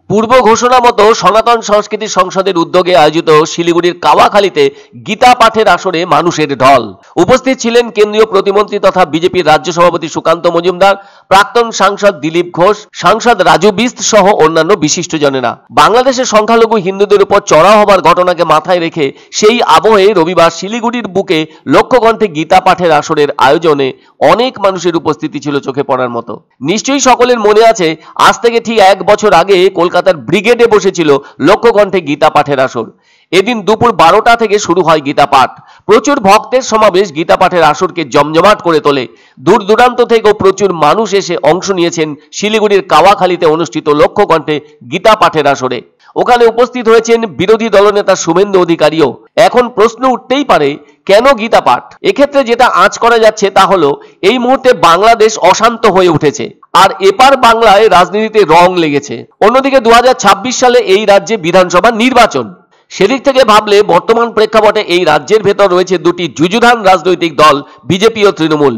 পূর্ব ঘোষণা মতো সনাতন সংস্কৃতি সংসদের উদ্যোগে আয়োজিত শিলিগুড়ির কাওয়াখালীতে গীতা পাঠের আসরে মানুষের ঢল। উপস্থিত ছিলেন কেন্দ্রীয় প্রতিমন্ত্রী তথা বিজেপির রাজ্য সভাপতি সুকান্ত মজুমদার, প্রাক্তন সাংসদ দিলীপ ঘোষ, সাংসদ রাজু বিস্ত সহ অন্যান্য বিশিষ্টজনেরা। বাংলাদেশের সংখ্যালঘু হিন্দুদের উপর চড়াও হবার ঘটনাকে মাথায় রেখে সেই আবহে রবিবার শিলিগুড়ির বুকে লক্ষ্যকণ্ঠে গীতা পাঠের আসরের আয়োজনে অনেক মানুষের উপস্থিতি ছিল চোখে পড়ার মতো। নিশ্চয়ই সকলের মনে আছে, আজ থেকে ঠিক 1 বছর আগে কলকাতার ব্রিগেডে বসেছিল লক্ষ্যকণ্ঠে গীতা পাঠের আসর। এদিন দুপুর 12টা থেকে শুরু হয় গীতা পাঠ। প্রচুর ভক্তের সমাবেশ গীতা পাঠের আসরকে জমজমাট করে তোলে। দূর দূরান্ত থেকেও প্রচুর মানুষ এসে অংশ নিয়েছেন শিলিগুড়ির কাওয়াখালীতে অনুষ্ঠিত লক্ষ্যকণ্ঠে গীতা পাঠের আসরে। ওখানে উপস্থিত হয়েছেন বিরোধী দলনেতা শুভেন্দু অধিকারীও। এখন প্রশ্ন উঠতেই পারে, কেন গীতা পাঠ? এক্ষেত্রে যেটা আঁচ করা যাচ্ছে তা হলো, এই মুহূর্তে বাংলাদেশ অশান্ত হয়ে উঠেছে আর এপার বাংলায় রাজনীতিতে রং লেগেছে। অন্যদিকে 2026 সালে এই রাজ্যে বিধানসভা নির্বাচন। সেদিক থেকে ভাবলে বর্তমান প্রেক্ষাপটে এই রাজ্যের ভেতর রয়েছে দুটি যুযুধান রাজনৈতিক দল, বিজেপি ও তৃণমূল।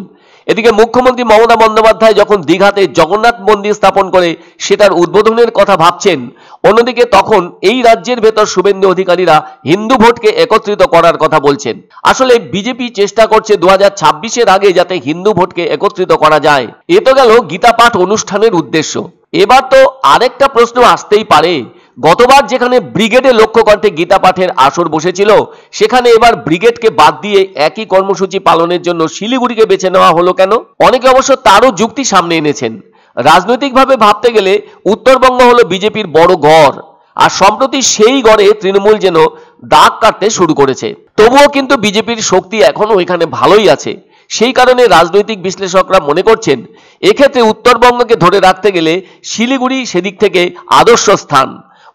এদিকে মুখ্যমন্ত্রী মমতা বন্দ্যোপাধ্যায় যখন দীঘাতে জগন্নাথ মন্দির স্থাপন করে সেটার উদ্বোধনের কথা ভাবছেন, অন্যদিকে তখন এই রাজ্যের ভেতর শুভেন্দু অধিকারীরা হিন্দু ভোটকে একত্রিত করার কথা বলছেন। আসলে বিজেপি চেষ্টা করছে 2026-এর আগে যাতে হিন্দু ভোটকে একত্রিত করা যায়। এ তো গেল গীতা পাঠ অনুষ্ঠানের উদ্দেশ্য। এবার তো আরেকটা প্রশ্ন আসতেই পারে, গতবার যেখানে ব্রিগেডে লক্ষ্যকণ্ঠে গীতা পাঠের আসর বসেছিল, সেখানে এবার ব্রিগেডকে বাদ দিয়ে একই কর্মসূচি পালনের জন্য শিলিগুড়িকে বেছে নেওয়া হলো কেন? অনেকে অবশ্য তারও যুক্তি সামনে এনেছেন। রাজনৈতিকভাবে ভাবতে গেলে উত্তরবঙ্গ হলো বিজেপির বড় গড়, আর সম্প্রতি সেই গড়ে তৃণমূল যেন দাগ কাটতে শুরু করেছে। তবুও কিন্তু বিজেপির শক্তি এখনো এখানে ভালোই আছে। সেই কারণে রাজনৈতিক বিশ্লেষকরা মনে করছেন, এক্ষেত্রে উত্তরবঙ্গকে ধরে রাখতে গেলে শিলিগুড়ি সেদিক থেকে আদর্শ স্থান।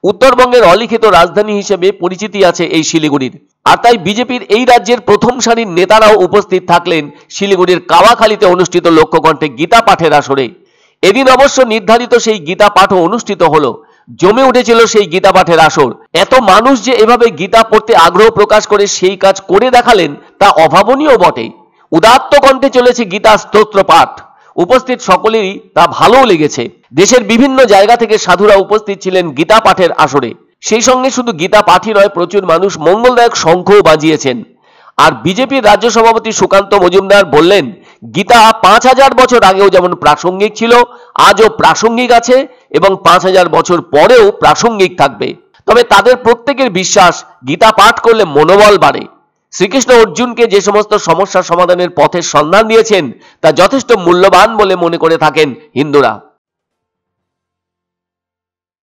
উত্তরবঙ্গের অলিখিত রাজধানী হিসেবে পরিচিতি আছে এই শিলিগুড়ির। আর তাই বিজেপির এই রাজ্যের প্রথম সারির নেতারাও উপস্থিত থাকলেন শিলিগুড়ির কাওয়াখালীতে অনুষ্ঠিত লক্ষ্যকণ্ঠে গীতা পাঠের আসরে। এদিন অবশ্য নির্ধারিত সেই গীতা পাঠও অনুষ্ঠিত হলো। জমে উঠেছিল সেই গীতা পাঠের আসর। এত মানুষ যে এভাবে গীতা পড়তে আগ্রহ প্রকাশ করে সেই কাজ করে দেখালেন, তা অভাবনীয় বটে। উদাত্ত কণ্ঠে চলেছে গীতা স্তোত্র পাঠ। উপস্থিত সকলেরই তা ভালো লেগেছে। দেশের বিভিন্ন জায়গা থেকে সাধুরা উপস্থিত ছিলেন গীতা পাঠের আসরে। সেই সঙ্গে শুধু গীতা পাঠই নয়, প্রচুর মানুষ মঙ্গলদায়ক শঙ্খও বাজিয়েছেন। আর বিজেপির রাজ্য সভাপতি সুকান্ত মজুমদার বললেন, গীতা 5000 বছর আগেও যেমন প্রাসঙ্গিক ছিল, আজও প্রাসঙ্গিক আছে এবং 5000 বছর পরেও প্রাসঙ্গিক থাকবে। তবে তাদের প্রত্যেকের বিশ্বাস, গীতা পাঠ করলে মনোবল বাড়ে। শ্রীকৃষ্ণ অর্জুনকে যে সমস্ত সমস্যা সমাধানের পথের সন্ধান দিয়েছেন, তা যথেষ্ট মূল্যবান বলে মনে করে থাকেন হিন্দুরা।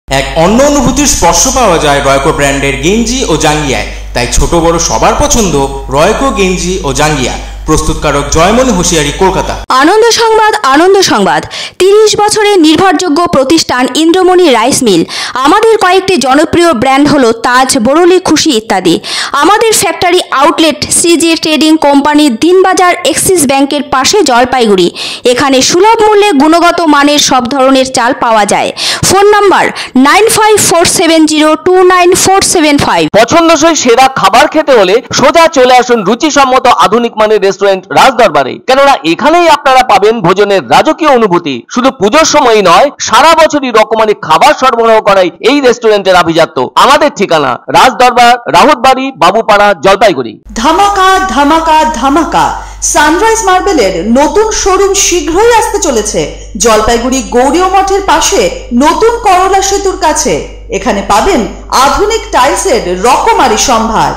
এক অন্য অনুভূতির স্পর্শ পাওয়া যায় রয়কো ব্র্যান্ডের গেঞ্জি ও জাঙ্গিয়ায়। তাই ছোট বড় সবার পছন্দ রয়কো গেঞ্জি ও জাঙ্গিয়া। প্রস্তুতকারক জয়মনি হোশিয়ারি, কলকাতা। আনন্দ সংবাদ, আনন্দ সংবাদ। 30 বছরের নির্ভরযোগ্য প্রতিষ্ঠান ইন্দ্রমণি রাইস মিল। আমাদের কয়েকটি জনপ্রিয় ব্র্যান্ড হলো তাজ, বরলি, খুশি ইত্যাদি। আমাদের factory outlet CG trading company, Dinbazar, axis ব্যাংকের পাশে, জলপাইগুড়ি। এখানে সুলভ মূল্যে গুণগত মানের সব ধরনের চাল পাওয়া যায়। Phone number 9547029475। পছন্দসই সেরা খাবার খেতে হলে সোজা চলে আসুন রুচিসম্মত আধুনিক মানের রেস্টুরেন্ট রাজদরবারে। কেননা এখানেই আপনারা পাবেন ভোজনের রাজকীয় অনুভূতি। শুধু পুজোর সময় নয়, সারা বছরই রকমারি খাবার সরবরাহ করাই এই রেস্টুরেন্টের আভিজাত্য। আমাদের ঠিকানা রাজদরবার, রাহুতবাড়ি, বাবুপাড়া, জলপাইগুড়ি। ধামাকা ধামাকা ধামাকা! সানরাইজ মার্বেলের নতুন শোরুম শীঘ্রই আসতে চলেছে জলপাইগুড়ি গৌরীয় মঠের পাশে, নতুন করলা সেতুর কাছে। এখানে পাবেন আধুনিক টাইলসের রকমারি সম্ভার।